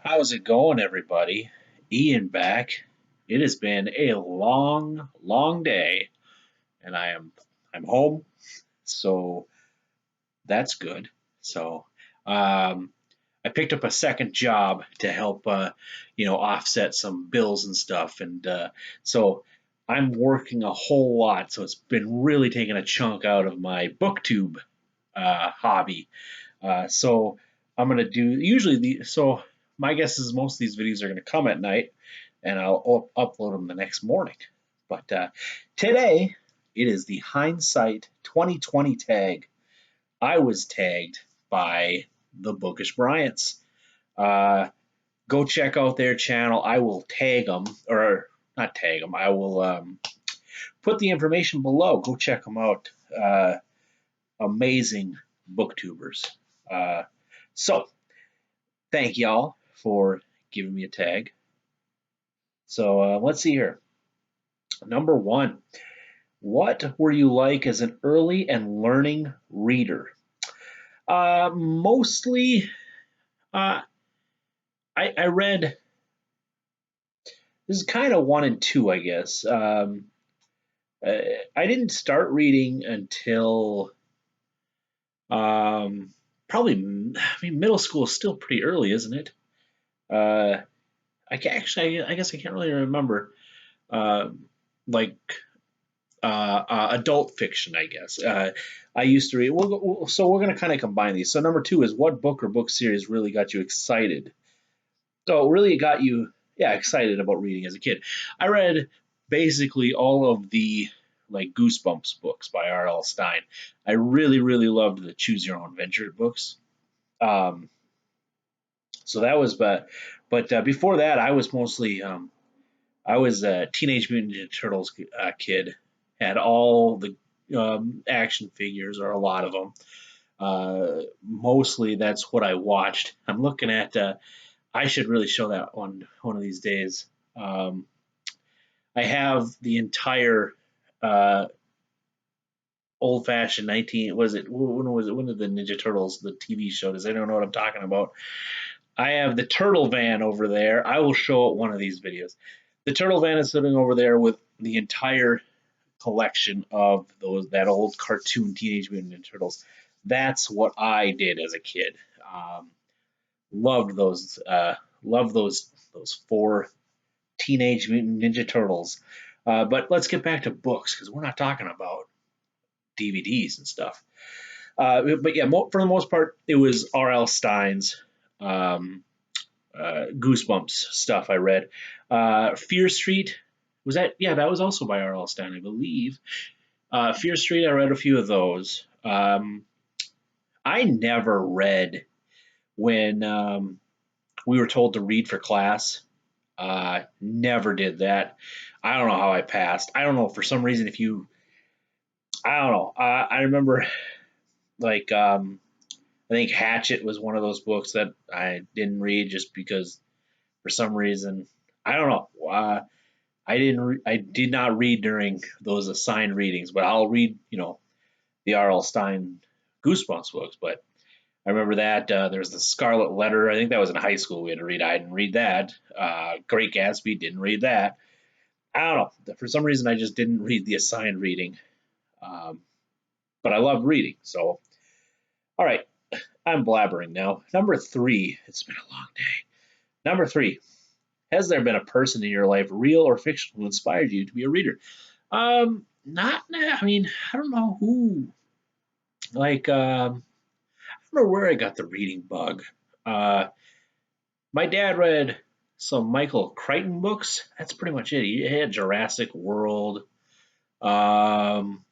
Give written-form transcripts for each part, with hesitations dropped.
How's it going, everybody? Ian back. It has been a long, long day, and I'm home, so that's good. So, um, I picked up a second job to help, offset some bills and stuff, and so I'm working a whole lot. So it's been really taking a chunk out of my booktube hobby. So I'm gonna do usually the so my guess is most of these videos are gonna come at night, and I'll upload them the next morning. But today it is the Hindsight 2020 tag. I was tagged by the Bookish Bryants. Uh, Go check out their channel. I will tag them, or not tag them. I will put the information below. Go check them out. Amazing booktubers. Uh, so thank y'all for giving me a tag. So let's see here. Number one, what were you like as an early and learning reader? Mostly, uh, I read, this is kind of one and two, I guess. I didn't start reading until probably, I mean, middle school is still pretty early, isn't it? Uh, I guess I can't really remember. Uh, like adult fiction, I guess. I used to read. So we're going to kind of combine these. So number two is what book or book series really got you excited? So really got you, yeah, excited about reading as a kid. I read basically all of the like Goosebumps books by R.L. Stein. I really, really loved the Choose Your Own Adventure books. Um, so that was, but before that, I was mostly I was a Teenage Mutant Ninja Turtles kid. Had all the action figures, or a lot of them. Mostly that's what I watched. I'm looking at. I should really show that one of these days. Um, I have the entire uh, old-fashioned 19. Was it when was it? When did the Ninja Turtles the TV show? Does anyone know what I'm talking about? I have the turtle van over there. I will show it one of these videos. The turtle van is sitting over there with the entire collection of those that old cartoon Teenage Mutant Ninja Turtles. That's what I did as a kid. Um, loved those. Loved those four Teenage Mutant Ninja Turtles. But let's get back to books because we're not talking about DVDs and stuff. But yeah, for the most part, it was R.L. Stein's um, Goosebumps stuff I read. Fear Street, was that? Yeah, that was also by R.L. Stein, I believe. Fear Street, I read a few of those. I never read when we were told to read for class. Never did that. I don't know how I passed. I don't know, for some reason, if you, I don't know. I remember, like, I think Hatchet was one of those books that I didn't read just because, for some reason, I don't know. I did not read during those assigned readings, but I'll read, the R.L. Stein Goosebumps books. But I remember that there's the Scarlet Letter. I think that was in high school we had to read. I didn't read that. Great Gatsby, didn't read that. I don't know. For some reason, I just didn't read the assigned reading. Um, but I loved reading. So, all right, I'm blabbering now. Number three. It's been a long day. Number three. Has there been a person in your life, real or fictional, who inspired you to be a reader? Not. I mean, I don't know who. Like, I don't know where I got the reading bug. Uh, my dad read some Michael Crichton books. That's pretty much it. He had Jurassic World. Um,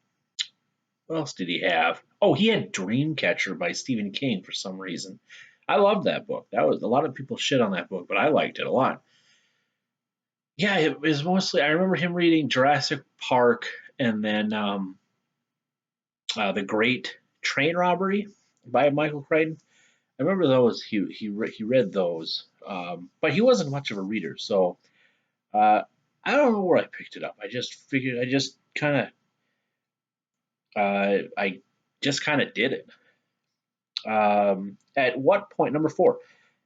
what else did he have? Oh, he had Dreamcatcher by Stephen King for some reason. I loved that book. That was a lot of people shit on that book, but I liked it a lot. Yeah, it was mostly. I remember him reading Jurassic Park, and then the Great Train Robbery by Michael Crichton. I remember those. He read those, but he wasn't much of a reader, so uh, I don't know where I picked it up. I just figured I just kind of did it. At what point? Number four.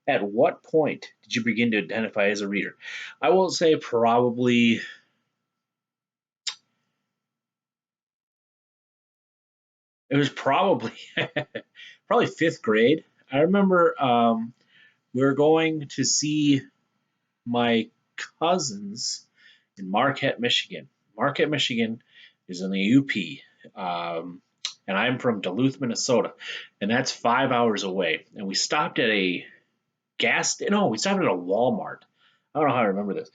At what point did you begin to identify as a reader? I will say probably it was probably probably fifth grade. I remember we were going to see my cousins in Marquette, Michigan. Marquette, Michigan is in the UP, and I'm from Duluth, Minnesota, and that's 5 hours away. And we stopped at a no, we stopped at a Walmart. I don't know how I remember this.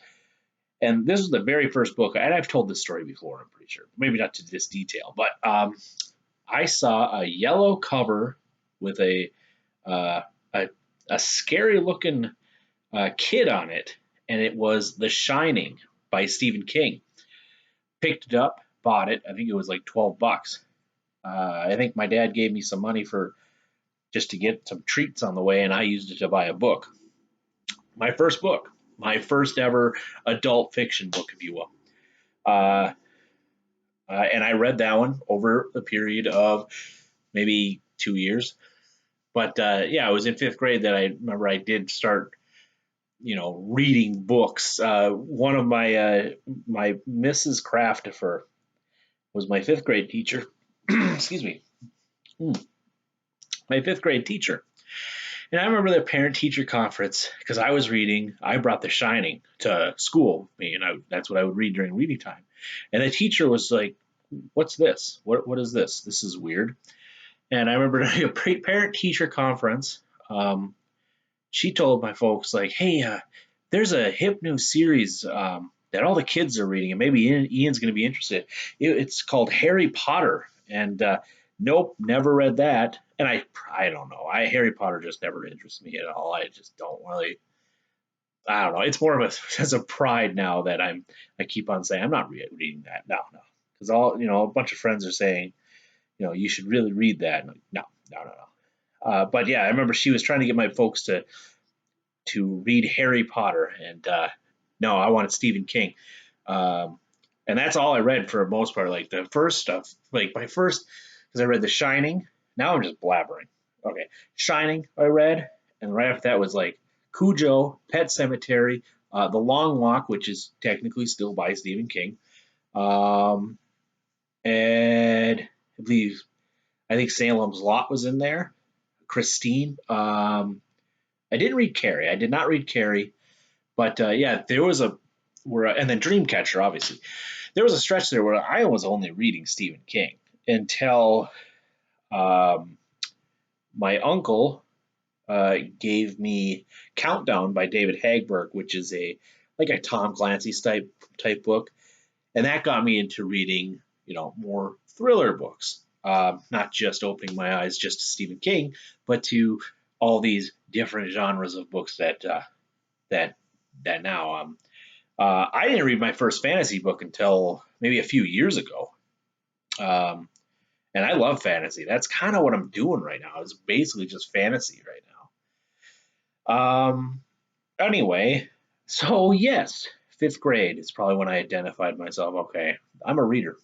And this was the very first book, and I've told this story before, I'm pretty sure. Maybe not to this detail, but I saw a yellow cover with uh, a, a scary looking kid on it, and it was The Shining by Stephen King. Picked it up, bought it. I think it was like $12. I think my dad gave me some money for just to get some treats on the way, and I used it to buy a book. My first book, my first ever adult fiction book, if you will. Uh, and I read that one over the period of maybe 2 years. But yeah, it was in fifth grade that I remember I did start, reading books. One of my Mrs. Craftifer was my fifth grade teacher. Excuse me. My fifth grade teacher. And I remember the parent teacher conference because I was reading, I brought The Shining to school. That's what I would read during reading time. And the teacher was like, "What's this? What is this? This is weird." And I remember at a parent teacher conference, she told my folks, like, "Hey, there's a hip new series that all the kids are reading, and maybe Ian's going to be interested. It's called Harry Potter." And nope, never read that. And I don't know. Harry Potter just never interests me at all. I just don't really. I don't know. It's more of a sense of pride now that I keep on saying I'm not reading that. No, no, because a bunch of friends are saying, you should really read that. And like, no, no, no, no. But yeah, I remember she was trying to get my folks to read Harry Potter, and no, I wanted Stephen King. Um, and that's all I read for the most part. Like the first stuff, like my first, because I read The Shining. Now I'm just blabbering. Okay, Shining I read, and right after that was like Cujo, Pet Cemetery, The Long Walk, which is technically still by Stephen King, um, and I think Salem's Lot was in there. Christine. I didn't read Carrie. I did not read Carrie, but yeah, there was and then Dreamcatcher, obviously. There was a stretch there where I was only reading Stephen King until um, my uncle gave me Countdown by David Hagberg, which is a Tom Clancy type book, and that got me into reading more thriller books, not just opening my eyes just to Stephen King, but to all these different genres of books that now I didn't read my first fantasy book until maybe a few years ago. Um, and I love fantasy. That's kind of what I'm doing right now. It's basically just fantasy right now. Anyway, so yes, fifth grade is probably when I identified myself. Okay, I'm a reader.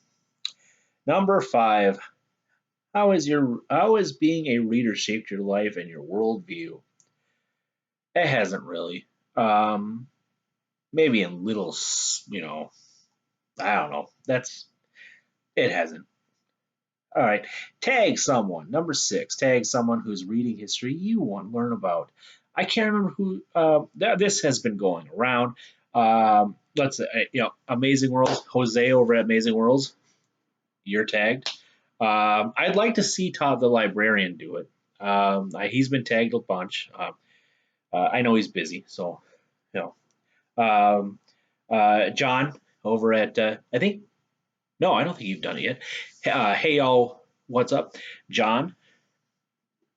Number five, how has being a reader shaped your life and your worldview? It hasn't really. Um, Maybe in little, I don't know. It hasn't. All right. Tag someone. Number six. Tag someone who's reading history you want to learn about. I can't remember who. This has been going around. Let's Amazing Worlds. Jose over at Amazing Worlds. You're tagged. I'd like to see Todd the Librarian do it. He's been tagged a bunch. I know he's busy, so you know. John over at I think no, I don't think you've done it yet. Hey y'all, what's up, John?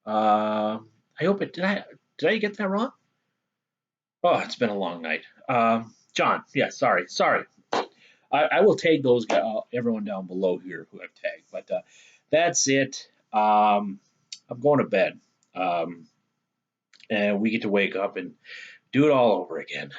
I hope it did I get that wrong? Oh, it's been a long night. John, yeah, sorry. I will tag those everyone down below here who I've tagged, but that's it. I'm going to bed, and we get to wake up and do it all over again.